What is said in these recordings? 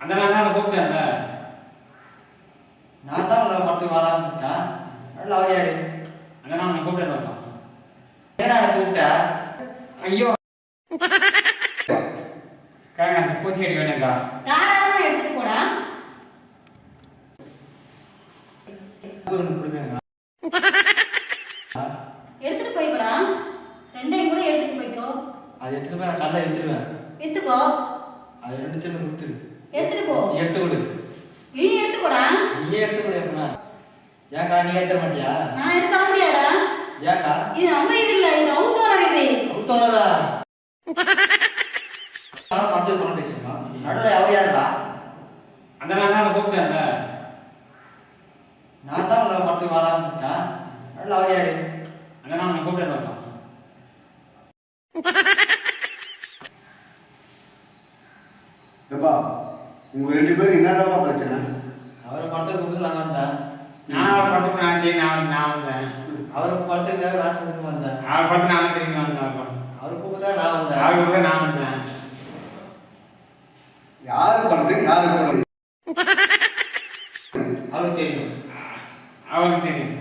அந்த நான் தான் கூப்பிட்டேன்ல. நான் தான் உங்களை படத்துக்கு வராமட்டேன். அதில் அவர் யாரு? அந்த நான் கூப்பிட்டேன். ஏன்னா கூப்பிட்ட? ஐயோ அந்த பூச்சி அடி வேணுங்கா. தாராளமா எடுத்துட்டு போடா. எடுத்துட்டு போய்க்கடா. ரெண்டையும் கூட எடுத்துட்டு போய்க்கோ. அது எடுத்துட்டு போய் நான் கல்ல எடுத்துருவேன். எடுத்துக்கோ. அது ரெண்டு திரும்ப கொடுத்துரு. எடுத்துட்டு போ. எடுத்து கொடு. இனி எடுத்துக்கோடா. நீயே எடுத்து கொடு. எப்பனா ஏன்க்கா நீ ஏற்ற மாட்டியா? நான் எடுத்து தர முடியாதா? ஏன்க்கா? இது நம்ம இது இல்ல, இது ஹவுஸ் ஓனர் இது. ஹவுஸ் ஓனரா? நான் படத்துக்கு போன பேசுறேன். நடுவில் அவர் யாருடா? அந்த நான் தான் கூப்பிட்டேன்ல. நான் தான் உங்களை படத்துக்கு வராமட்டேன். நடுவில் அவர் யாரு? அந்த நான் கூப்பிட்டேன். ஏப்பா உங்க ரெண்டு பேரும் என்னதாப்பா பிரச்சனை? அவர் படத்துக்கு கூப்பிட்டு நான் வந்தேன். நான் அவர் படத்துக்கு நான் வந்தேன். அவர் படத்துக்கு ராத்திரி வந்தேன். அவர் படத்துக்கு நானும் திரும்பி வந்தேன். அவர் கூப்பிட்டா நான் வந்தேன். அவர் கூட நான் வந்தேன். யாரு படத்துக்கு யாரு கூட? அவருக்கு தெரியும். அவருக்கு தெரியும்.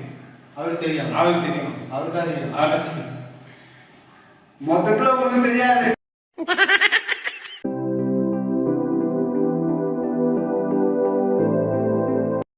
அவருக்கு தெரியும். அவருக்கு தெரியும். அவருக்கு தான் தெரியும். அவருக்கு தெரியும். மொத்தத்துல உங்களுக்கு தெரியாது.